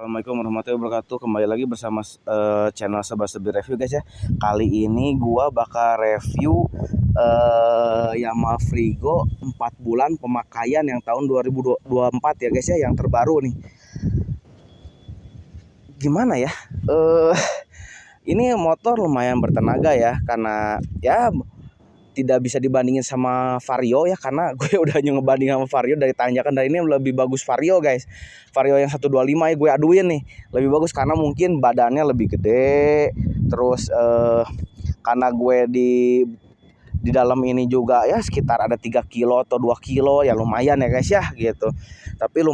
Assalamualaikum warahmatullahi wabarakatuh. Kembali lagi bersama channel Sebi Review guys ya. Kali ini gua bakal review Yamaha Frigo 4 bulan pemakaian yang tahun 2024 ya guys ya, yang terbaru nih. Gimana ya? Ini motor lumayan bertenaga ya, karena ya tidak bisa dibandingin sama Vario ya, karena gue udah ngebanding sama Vario dari tanjakan, dan ini lebih bagus Vario guys. Vario yang 125 ya gue aduin nih, lebih bagus karena mungkin badannya lebih gede. Terus karena gue di dalam ini juga ya sekitar ada 3 kilo atau 2 kilo ya, lumayan ya guys ya gitu. Tapi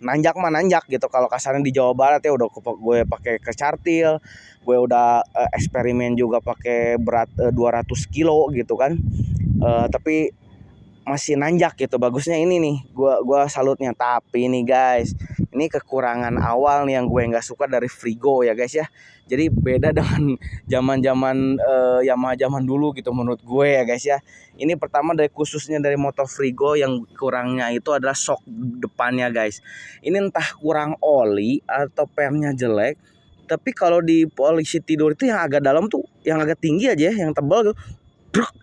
nanjak mah nanjak gitu, kalau kasarnya di Jawa Barat ya. Udah gue pakai kecartil, gue udah eksperimen juga pakai berat 200 kilo gitu kan. Tapi masih nanjak gitu. Bagusnya ini nih, gua salutnya. Tapi nih guys, ini kekurangan awal nih yang gue nggak suka dari Frigo ya guys ya. Jadi beda dengan zaman Yamaha zaman dulu gitu menurut gue ya guys ya. Ini pertama khususnya dari motor Frigo yang kurangnya itu adalah shock depannya guys. Ini entah kurang oli atau pernya jelek. Tapi kalau di polisi tidur itu yang agak dalam tuh, yang agak tinggi aja ya, yang tebal gitu,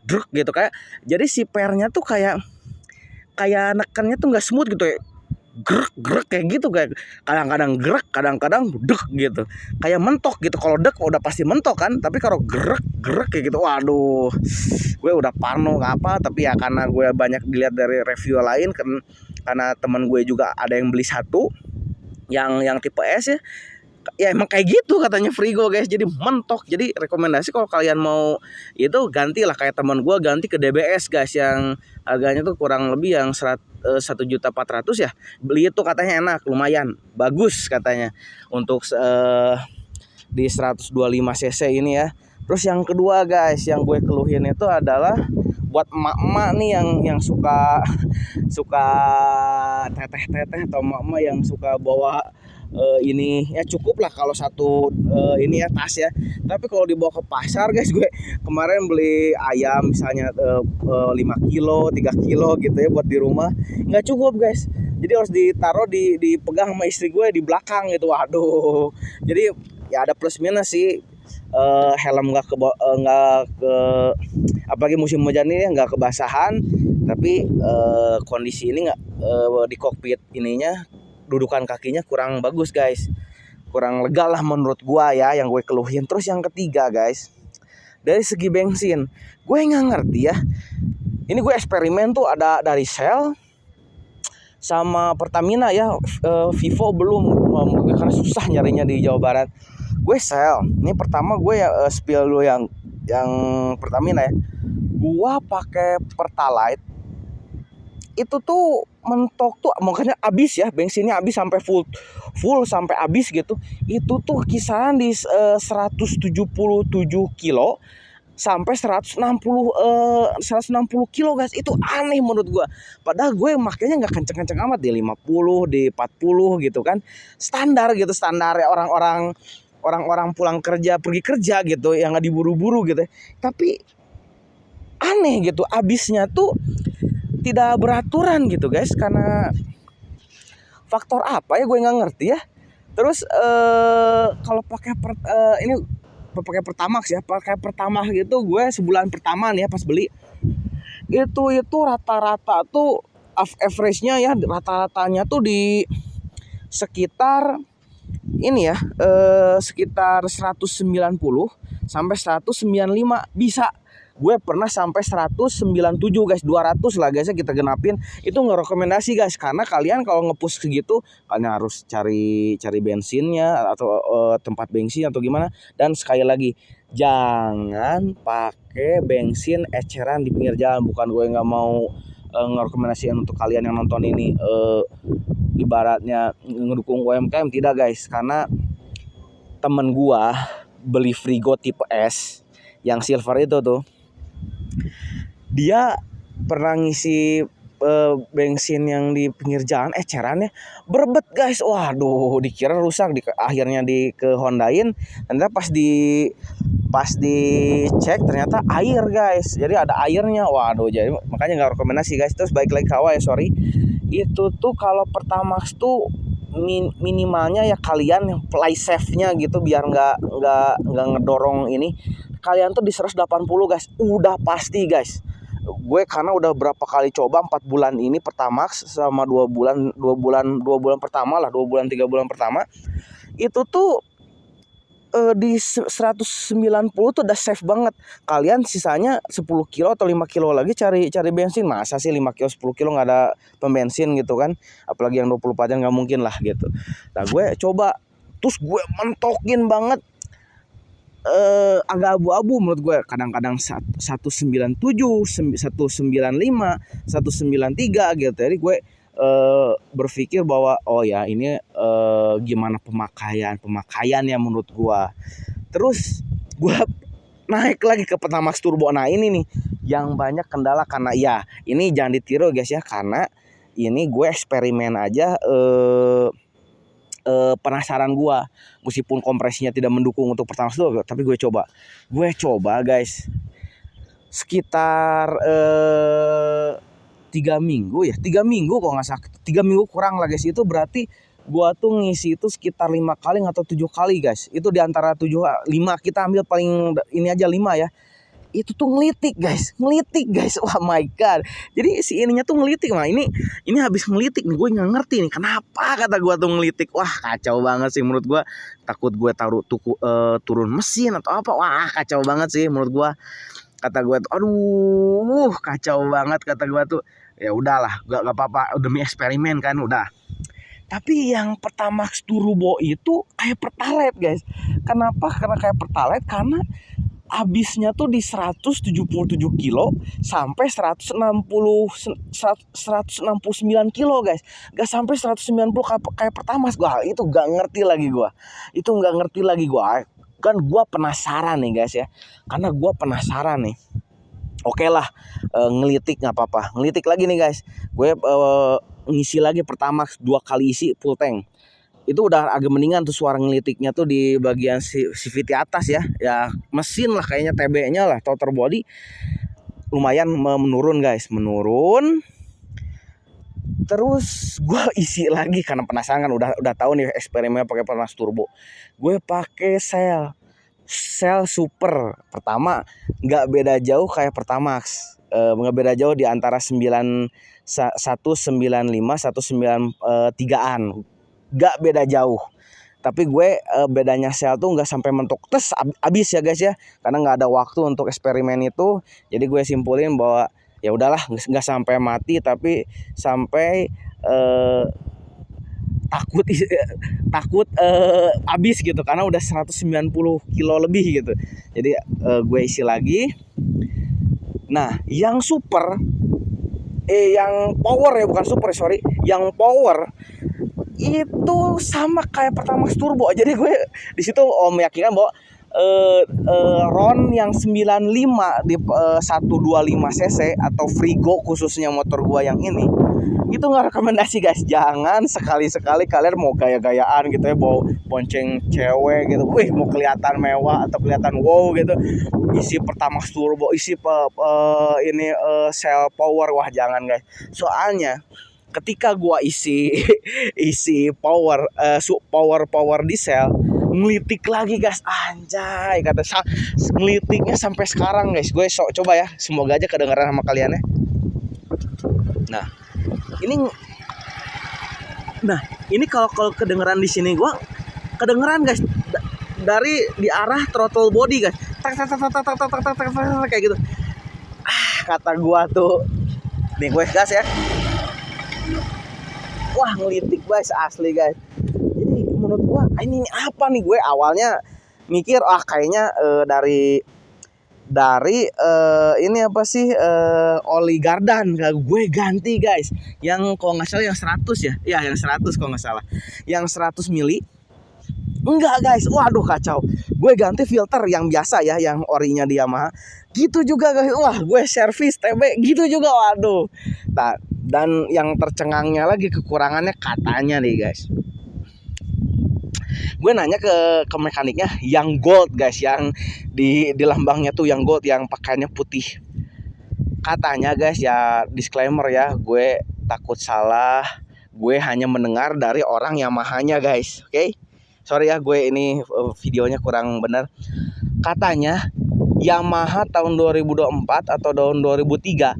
druk gitu, kayak jadi si pernya tuh kayak nekannya tuh nggak smooth gitu ya, gerak kayak gitu, kayak kadang-kadang gerak, kadang-kadang dek gitu, kayak mentok gitu. Kalau dek udah pasti mentok kan, tapi kalau gerak kayak gitu, waduh, gue udah parno apa. Tapi ya karena gue banyak dilihat dari review lain, karena teman gue juga ada yang beli satu yang tipe S ya emang kayak gitu katanya Frigo guys, jadi mentok. Jadi rekomendasi kalau kalian mau itu gantilah kayak teman gue, ganti ke DBS guys, yang harganya tuh kurang lebih yang 1.400.000 ya. Beli itu katanya enak, lumayan bagus katanya untuk di 125 cc ini ya. Terus yang kedua guys, yang gue keluhin itu adalah buat emak-emak nih yang suka teteh atau emak-emak yang suka bawa ini ya, cukup lah kalau satu ini ya, tas ya. Tapi kalau dibawa ke pasar guys, gue kemarin beli ayam misalnya 5 kilo 3 kilo gitu ya buat di rumah, nggak cukup guys. Jadi harus ditaruh dipegang sama istri gue di belakang gitu. Waduh, jadi ya ada plus minus sih. Helm nggak ke apalagi musim hujan ini nggak kebasahan. Tapi kondisi ini nggak di kokpit ininya, dudukan kakinya kurang bagus guys, kurang lega lah menurut gua ya, yang gue keluhin. Terus yang ketiga guys, dari segi bensin gue nggak ngerti ya. Ini gue eksperimen tuh ada dari Shell sama Pertamina ya. Vivo belum, karena susah nyarinya di Jawa Barat. Gue Shell. Ini pertama gue ya spill dulu yang Pertamina ya. Gua pakai Pertalite itu tuh mentok tuh, makanya habis ya, bensinnya habis sampai full sampai habis gitu. Itu tuh kisaran di 177 kilo sampai 160 kilo guys. Itu aneh menurut gua. Padahal gue makanya nggak kenceng-kenceng amat, di 50, di 40 gitu kan. Standar gitu, standar ya orang pulang kerja, pergi kerja gitu, yang nggak diburu-buru gitu. Tapi aneh gitu, habisnya tuh tidak beraturan gitu guys. Karena faktor apa ya gue nggak ngerti ya. Terus kalau pakai ini pakai Pertamax ya, pakai Pertamax gitu, gue sebulan pertama nih ya pas beli itu rata-rata tuh average-nya ya, rata-ratanya tuh di sekitar ini ya, sekitar 190 sampai 195 bisa. Gue pernah sampai 197 guys, 200 lah guys ya kita genapin. Itu nggak rekomendasi guys, karena kalian kalau ngepush segitu kalian harus cari bensinnya atau tempat bensin atau gimana. Dan sekali lagi, jangan pakai bensin eceran di pinggir jalan. Bukan gue nggak mau ngerekomendasikan untuk kalian yang nonton ini ibaratnya ngedukung UMKM, tidak guys. Karena temen gua beli Frigo tipe S yang silver itu tuh, dia pernah ngisi bensin yang di pinggir jalan ecerannya berbet guys. Waduh, dikira rusak, akhirnya ke Hondain. Ternyata pas dicek ternyata air guys, jadi ada airnya. Waduh, jadi makanya nggak rekomendasi guys. Terus balik lagi ke awal ya, sorry. Itu tuh kalau Pertamax tuh minimalnya ya kalian yang play safe-nya gitu biar nggak ngedorong ini. Kalian tuh di 180 guys, udah pasti guys. Gue karena udah berapa kali coba 4 bulan ini Pertamax sama 2 bulan pertama lah, 2 bulan 3 bulan pertama itu tuh di 190 tuh udah safe banget. Kalian sisanya 10 kilo atau 5 kilo lagi cari bensin. Masa sih 5 kilo 10 kilo nggak ada pembensin gitu kan, apalagi yang 24 jam, nggak mungkin lah gitu. Nah gue coba, terus gue mentokin banget, agak abu-abu menurut gue. Kadang-kadang 197, 195, 193 gitu. Jadi gue berpikir bahwa oh ya ini gimana pemakaian ya menurut gue. Terus gue naik lagi ke Pertamax Turbo. Nah ini nih yang banyak kendala, karena ya ini jangan ditiru guys ya, karena ini gue eksperimen aja. Penasaran gue, meskipun kompresinya tidak mendukung untuk Pertamax Turbo, tapi gue coba guys sekitar 3 minggu ya, 3 minggu kok nggak salah, 3 minggu kurang lah guys. Itu berarti gua tuh ngisi itu sekitar 5 kali atau 7 kali guys. Itu di antara 7, 5, kita ambil paling ini aja 5 ya. Itu tuh ngelitik guys. Wah my god. Jadi si ininya tuh ngelitik. Nah ini habis ngelitik nih, gue nggak ngerti nih kenapa kata gua tuh ngelitik. Wah kacau banget sih menurut gua. Takut gue turun mesin atau apa. Wah kacau banget sih menurut gua. Kata gue tuh aduh kacau banget kata gue tuh. Ya udahlah, gak apa-apa, demi eksperimen kan udah. Tapi yang Pertamax Turbo itu kayak Pertalite guys. Kenapa? Karena kayak Pertalite karena habisnya tuh di 177 kilo sampai 169 kilo guys. Gak sampai 190 kayak Pertamax. Gua itu gak ngerti lagi gua. Kan gua penasaran nih guys ya. Karena gua penasaran nih. Oke lah, ngelitik nggak apa-apa. Ngelitik lagi nih guys. Gue ngisi lagi Pertamax 2 kali isi full tank. Itu udah agak mendingan tuh suara ngelitiknya tuh di bagian CVT atas ya. Ya mesin lah kayaknya, TB-nya lah, total body lumayan menurun guys, menurun. Terus gue isi lagi karena penasaran kan, udah tahu nih eksperimennya pakai Pertamax Turbo. Gue pakai Shell Super. Pertama nggak beda jauh kayak Pertamax, nggak beda jauh di antara 195 193an, nggak beda jauh. Tapi gue bedanya Shell tuh nggak sampai mentok tes abis ya guys ya, karena nggak ada waktu untuk eksperimen itu. Jadi gue simpulin bahwa ya udahlah, nggak sampai mati tapi sampai takut habis gitu, karena udah 190 kilo lebih gitu. Jadi gue isi lagi. Nah yang super yang power ya, bukan super sorry, yang power itu sama kayak Pertamax Turbo. Jadi gue di situ meyakinkan bahwa RON yang 95 di 125 cc atau Frigo khususnya motor gue yang ini, itu nggak rekomendasi guys. Jangan sekali-sekali kalian mau gaya-gayaan gitu ya, bawa bonceng cewek gitu, mau kelihatan mewah atau kelihatan wow gitu, isi Pertamax Turbo, isi Shell Power. Wah jangan guys. Soalnya ketika gua isi power di Shell, ngelitik lagi guys, anjay kata ngelitiknya sampai sekarang guys. Gue coba ya, semoga aja kedengeran sama kalian ya. Nah ini kalau kedengeran di sini gue kedengeran guys dari di arah throttle body guys, kayak gitu. Kata gue tuh, nih gue gas ya. Wah ngelitik guys, asli guys. Jadi menurut gue ini apa nih, gue awalnya mikir kayaknya dari ini apa sih, oli gardan. Gue ganti guys, yang kalau nggak salah yang 100 ya, yang 100 kalau nggak salah, yang 100 mili. Enggak guys, waduh kacau. Gue ganti filter yang biasa ya, yang orinya di Yamaha. Gitu juga guys, wah gue servis TB gitu juga, waduh. Nah, dan yang tercengangnya lagi, kekurangannya katanya nih guys, gue nanya ke mekaniknya yang gold guys, yang di lambangnya tuh yang gold, yang pakaiannya putih. Katanya guys ya, disclaimer ya, gue takut salah, Gue hanya mendengar dari orang Yamaha-nya guys. Oke. Sorry ya, gue ini videonya kurang benar. Katanya Yamaha tahun 2024 atau tahun 2003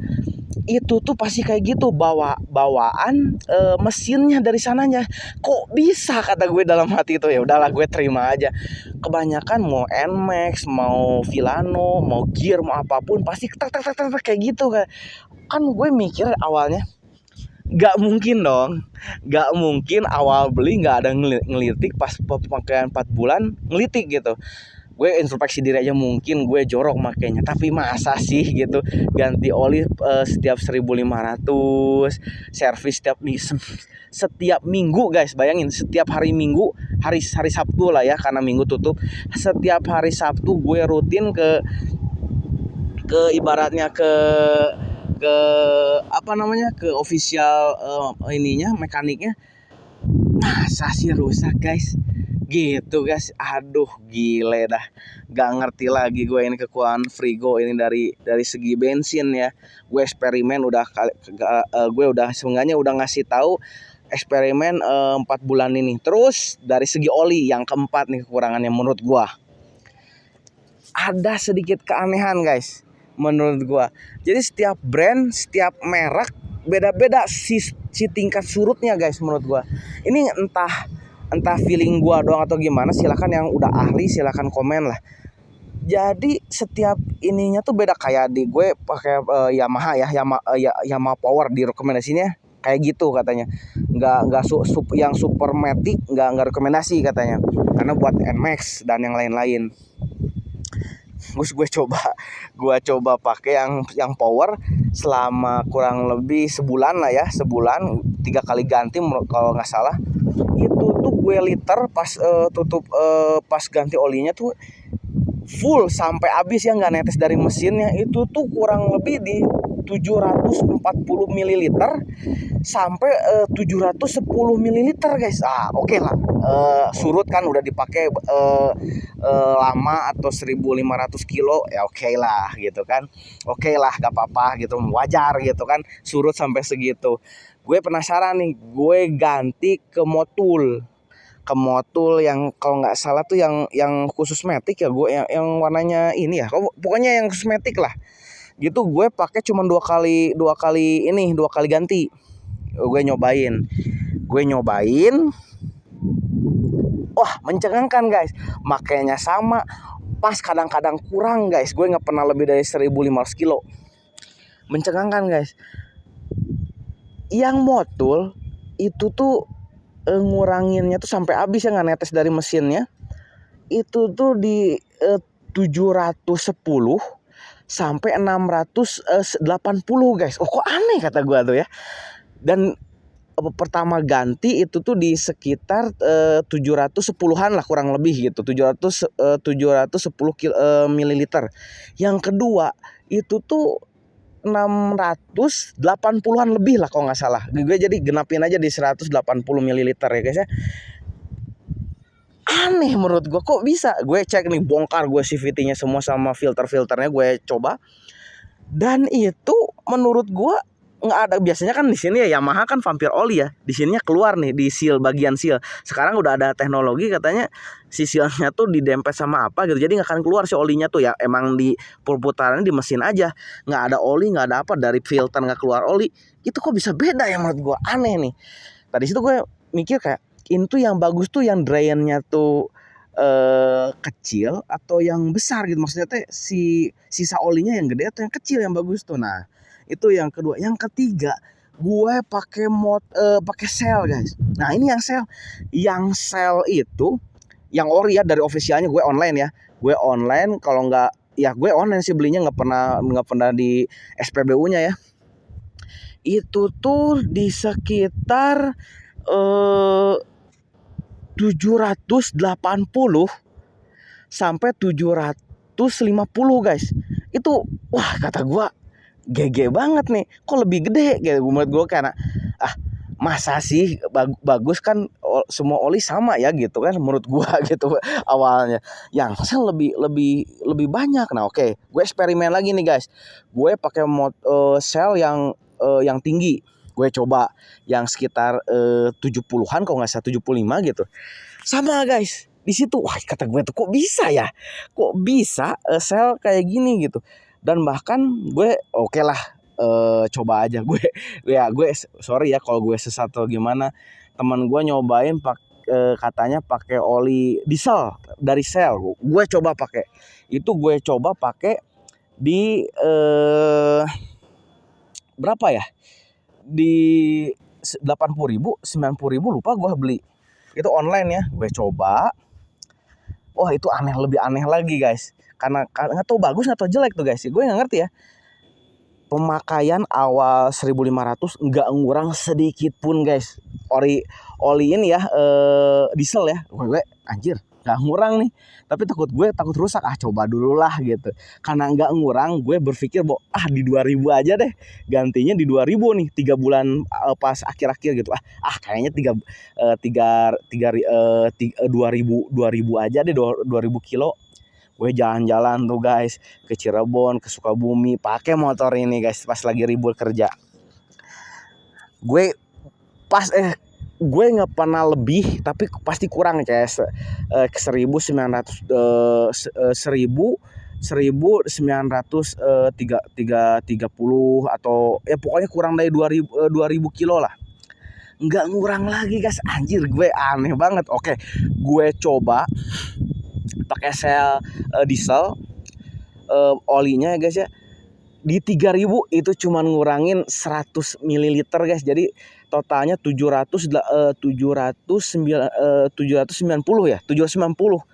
itu tuh pasti kayak gitu, bawaan mesinnya dari sananya. Kok bisa, kata gue dalam hati itu. Ya udahlah, gue terima aja. Kebanyakan mau Nmax, mau Villano, mau Gear, mau apapun pasti kayak gitu kan. Gue mikir awalnya nggak mungkin dong, nggak mungkin awal beli nggak ada ngelitik, pas pemakaian 4 bulan ngelitik gitu. Gue introspeksi diri aja, mungkin gue jorok makainya, tapi masa sih gitu ganti oli setiap 1.500, servis setiap minggu guys. Bayangin, setiap hari Minggu, hari Sabtu lah ya, karena Minggu tutup. Setiap hari Sabtu gue rutin ke ibaratnya ke apa namanya, ke official ininya, mekaniknya. Masa sih rusak guys gitu guys. Aduh gile dah, gak ngerti lagi gue ini kekuatan Frigo ini dari segi bensin ya. Gue eksperimen udah gue udah seenggaknya udah ngasih tahu eksperimen 4 bulan ini. Terus dari segi oli yang keempat nih, kekurangannya menurut gue ada sedikit keanehan guys menurut gue. Jadi setiap brand, setiap merek beda-beda si tingkat surutnya guys menurut gue. Ini entah feeling gua doang atau gimana, silakan yang udah ahli silakan komen lah. Jadi setiap ininya tuh beda, kayak di gue pakai Yamaha ya, Yamaha Power di rekomendasinya kayak gitu katanya. Nggak yang super matic nggak rekomendasi katanya, karena buat Nmax dan yang lain-lain. Terus gue coba pakai yang Power selama kurang lebih sebulan lah ya, 3 kali ganti kalau nggak salah. Itu tuh gue liter pas pas ganti olinya tuh full sampai habis ya, nggak netes dari mesinnya. Itu tuh kurang lebih di 740 ml sampai 710 ml guys. Oke lah, surut kan udah dipakai lama atau 1.500 kilo ya, oke lah gitu kan. Oke lah, gak apa-apa gitu, wajar gitu kan surut sampai segitu. Gue penasaran nih, gue ganti ke Motul yang kalau nggak salah tuh yang khusus matic ya, gue yang warnanya ini ya, pokoknya yang khusus matic lah gitu. Gue pakai cuma dua kali ganti. Gue nyobain, wah mencengangkan guys. Makanya sama, pas kadang-kadang kurang guys. Gue nggak pernah lebih dari 1.500 kilo. Mencengangkan guys. Yang Motul itu tuh nguranginnya tuh sampai habis ya, nggak netes dari mesinnya. Itu tuh di 710 sampai 680 guys. Oh kok aneh, kata gue tuh ya. Dan pertama ganti itu tuh di sekitar 710-an lah kurang lebih gitu, 710 mililiter. Yang kedua itu tuh 680-an lebih lah kalau nggak salah. Gue jadi genapin aja di 180 mililiter ya guys ya. Aneh menurut gue, kok bisa. Gue cek nih, bongkar gue CVT-nya semua sama filternya gue coba. Dan itu menurut gue nggak ada. Biasanya kan di sini ya Yamaha kan vampir oli ya, di sininya keluar nih di seal, bagian seal. Sekarang udah ada teknologi katanya si sealnya tuh didempet sama apa gitu, jadi nggak akan keluar si olinya tuh ya. Emang di perputarannya di mesin aja, nggak ada oli, nggak ada apa, dari filter nggak keluar oli. Itu kok bisa beda ya, menurut gue aneh nih. Tadi situ gue mikir kayak ini tuh yang bagus tuh yang drainnya tuh kecil atau yang besar gitu, maksudnya teh si sisa olinya yang gede atau yang kecil yang bagus tuh. Nah itu yang kedua. Yang ketiga, gue pakai sel guys. Nah ini yang sel itu yang ori ya, dari officialnya. Gue online ya, kalau nggak ya gue online sih belinya, nggak pernah di SPBU-nya ya. Itu tuh di sekitar 780 sampai 750 guys. Itu wah, kata gue GG banget nih, kok lebih gede gitu menurut gue. Karena masa sih bagus kan semua oli sama ya gitu kan menurut gue gitu awalnya. Yang sel lebih banyak. Nah oke, gue eksperimen lagi nih guys. Gue pakai sel yang tinggi. Gue coba yang sekitar 70-an kalau nggak salah 75 gitu. Sama guys. Di situ wah kata gue tuh kok bisa ya? Kok bisa sel kayak gini gitu. Dan bahkan gue oke lah coba aja gue ya gue sorry ya kalau gue sesat atau gimana. Teman gue nyobain katanya pakai oli diesel dari sel. Gue coba pakai. Itu gue coba pakai di berapa ya? Di 80.000, 90.000 lupa gue beli. Itu online ya, gue coba. Wah itu lebih aneh lagi guys. Karena nggak tahu bagus nggak tahu jelek tuh guys. Gue nggak ngerti ya. Pemakaian awal 1.500 nggak ngurang sedikit pun guys. Oli ini ya diesel ya. Gue anjir nggak ngurang nih. Tapi takut rusak. Coba dulu lah gitu. Karena nggak ngurang gue berpikir bahwa di 2.000 aja deh. Gantinya di 2.000 nih 3 bulan pas akhir-akhir gitu. Kayaknya 2.000 aja deh 2.000 kilo. Gue jalan-jalan tuh guys ke Cirebon, ke Sukabumi pakai motor ini guys pas lagi libur kerja. Gue nggak pernah lebih tapi pasti kurang guys ke 1.900 1.930 atau ya pokoknya kurang dari 2.000 kilo lah. Nggak ngurang lagi guys, anjir gue aneh banget. Oke, gue coba pakai sel diesel olinya ya guys ya. Di 3.000 itu cuma ngurangin 100 ml guys. Jadi totalnya 790 ya, 790.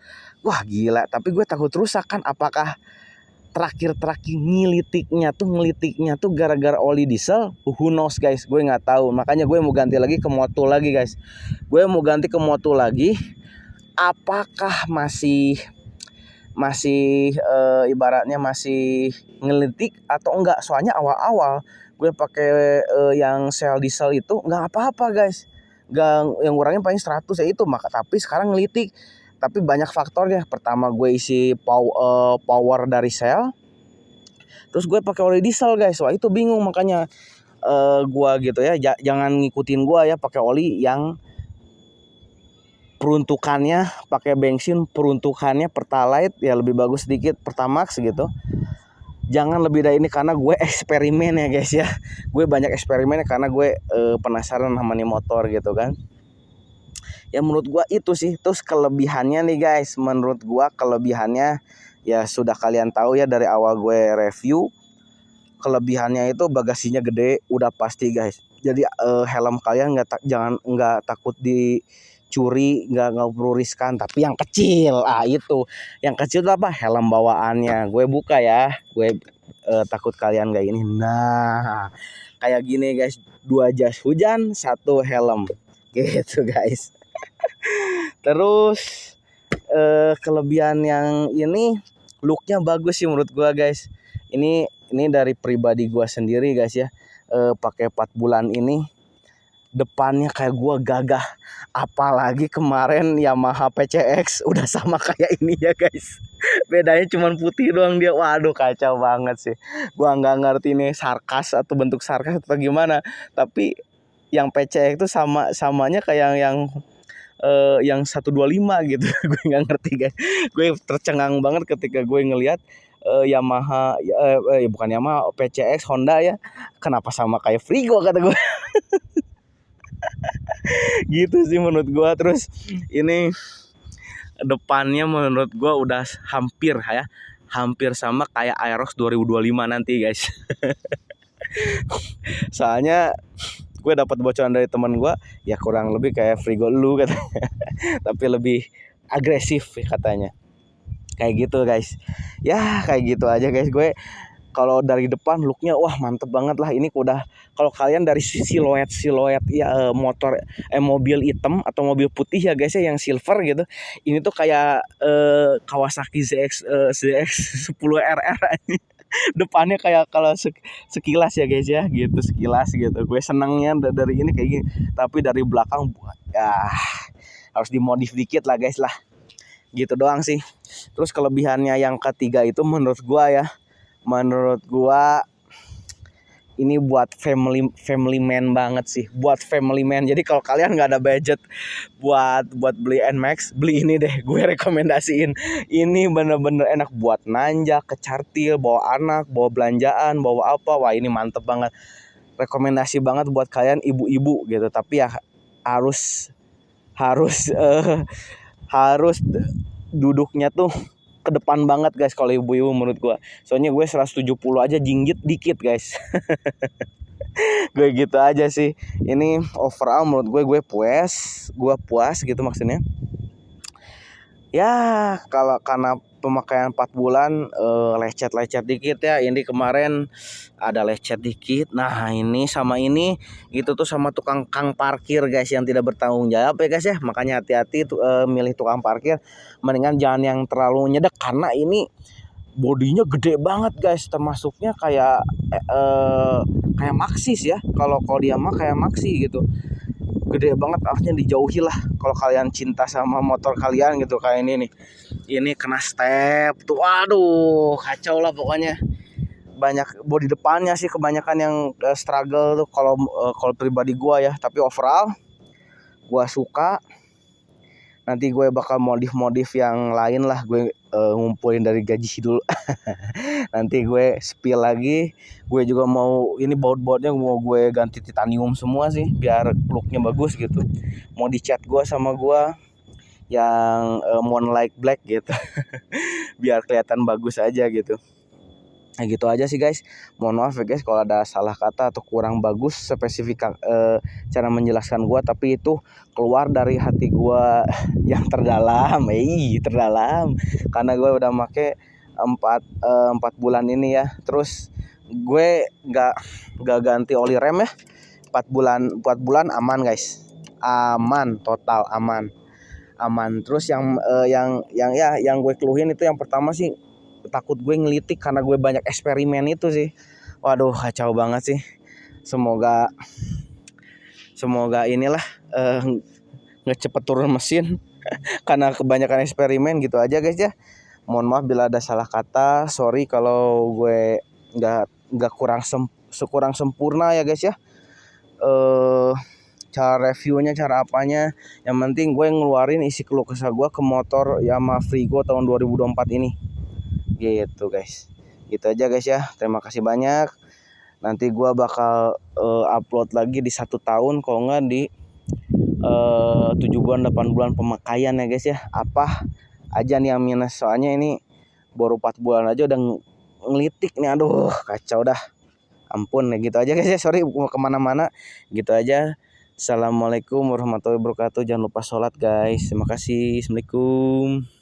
Wah gila, tapi gue takut rusak kan. Apakah terakhir ngelitiknya tuh gara-gara oli diesel? Who knows guys, gue nggak tahu. Makanya gue mau ganti lagi ke moto lagi guys. Gue mau ganti ke moto lagi. Apakah masih ibaratnya masih ngelitik atau enggak? Soalnya awal-awal gue pakai yang sel diesel itu nggak apa-apa guys, nggak, yang ngurangin paling 100 ya itu. Tapi sekarang ngelitik. Tapi banyak faktornya. Pertama gue isi power dari sel, terus gue pakai oli diesel guys. Wah itu bingung. Makanya gue gitu ya, jangan ngikutin gue ya pakai oli yang peruntukannya pakai bensin, peruntukannya Pertalite ya lebih bagus sedikit, Pertamax gitu. Jangan lebih dari ini karena gue eksperimen ya guys ya. Gue banyak eksperimen karena gue penasaran sama nih motor gitu kan. Ya menurut gue itu sih. Terus kelebihannya nih guys, menurut gue kelebihannya ya sudah kalian tahu ya dari awal gue review. Kelebihannya itu bagasinya gede, udah pasti guys. Jadi helm kalian nggak takut dicuri, nggak perlu riskan. Tapi yang kecil, itu yang kecil itu apa? Helm bawaannya. Gue buka ya, gue takut kalian nggak ini. Nah kayak gini guys, 2 jas hujan, 1 helm gitu guys. Terus kelebihan yang ini looknya bagus sih menurut gua guys. Ini dari pribadi gua sendiri guys ya. Pakai 4 bulan ini depannya kayak gua gagah. Apalagi kemarin Yamaha PCX udah sama kayak ini ya guys. Bedanya cuma putih doang dia. Waduh kacau banget sih. Gua nggak ngerti nih sarkas atau bentuk sarkas atau gimana. Tapi yang PCX itu samanya kayak yang 125 gitu. Gue nggak ngerti guys. Gue tercengang banget ketika gue ngelihat Yamaha bukan Yamaha, PCX Honda ya. Kenapa sama kayak Frigo kata gue. Gitu sih menurut gue. Terus ini depannya menurut gue udah hampir sama kayak Aerox 2025 nanti guys. Soalnya gue dapat bocoran dari teman gue ya kurang lebih kayak Frigo lu katanya. Tapi lebih agresif katanya. Kayak gitu guys. Ya kayak gitu aja guys. Gue kalau dari depan looknya wah mantep banget lah. Ini udah kalau kalian dari siluet ya mobil hitam atau mobil putih ya guys ya yang silver gitu. Ini tuh kayak Kawasaki ZX 10RR ini. Depannya kayak kalau sekilas ya guys ya gitu, sekilas gitu. Gue senangnya dari ini kayak gini. Tapi dari belakang ya harus dimodif dikit lah guys lah. Gitu doang sih. Terus kelebihannya yang ketiga itu menurut gua ini buat family man banget sih, buat family man. Jadi kalau kalian nggak ada budget buat beli Nmax, beli ini deh, gue rekomendasiin. Ini bener-bener enak buat nanjak, ke Cartier, bawa anak, bawa belanjaan, bawa apa, wah ini mantep banget. Rekomendasi banget buat kalian ibu-ibu gitu. Tapi ya harus harus harus duduknya tuh ke depan banget guys kalau ibu-ibu menurut gue. Soalnya gue 170 aja jinggit dikit guys. Gue gitu aja sih. Ini overall menurut gue puas gitu maksudnya. Ya kalau karena pemakaian 4 bulan lecet-lecet dikit ya. Ini kemarin ada lecet dikit. Nah ini sama ini itu tuh sama tukang parkir guys yang tidak bertanggung jawab ya guys ya. Makanya hati-hati milih tukang parkir. Mendingan jangan yang terlalu nyedek karena ini bodinya gede banget guys, termasuknya kayak kayak Maxis ya. Kalau dia mah kayak Maxi gitu, gede banget, harusnya dijauhi lah kalau kalian cinta sama motor kalian gitu. Kayak ini nih, ini kena step tuh, aduh kacau lah pokoknya. Banyak bodi depannya sih kebanyakan yang struggle tuh kalau pribadi gua ya. Tapi overall gua suka. Nanti gue bakal modif yang lain lah, gue ngumpulin dari gaji dulu. Nanti gue spill lagi. Gue juga mau ini baut-bautnya mau gue ganti titanium semua sih biar looknya bagus gitu. Mau dicat gue sama gue yang Moonlight Black gitu. Biar kelihatan bagus aja gitu. Nah gitu aja sih guys. Mohon maaf ya guys kalau ada salah kata atau kurang bagus spesifik cara menjelaskan gua, tapi itu keluar dari hati gua yang terdalam. Terdalam karena gua udah make 4 bulan ini ya. Terus gue nggak ganti oli rem ya. 4 bulan aman guys. Aman, total aman. Terus yang gue keluhin itu yang pertama sih takut gue ngelitik karena gue banyak eksperimen itu sih. Waduh kacau banget sih. Semoga inilah nggak cepet turun mesin karena kebanyakan eksperimen gitu aja guys ya. Mohon maaf bila ada salah kata, sorry kalau gue nggak kurang sempurna ya guys ya. Cara reviewnya, cara apanya, yang penting gue ngeluarin isi keluh kesah gue ke motor Yamaha Frigo tahun 2024 ini. Gitu guys, gitu aja guys ya. Terima kasih banyak. Nanti gue bakal upload lagi di 1 tahun, kalau nggak di 7 bulan 8 bulan pemakaian ya guys ya. Apa aja nih yang minus, soalnya ini baru 4 bulan aja udah ngelitik nih. Aduh kacau dah, ampun ya. Gitu aja guys ya, sorry mau kemana-mana. Gitu aja. Assalamualaikum warahmatullahi wabarakatuh. Jangan lupa sholat guys. Terima kasih. Assalamualaikum.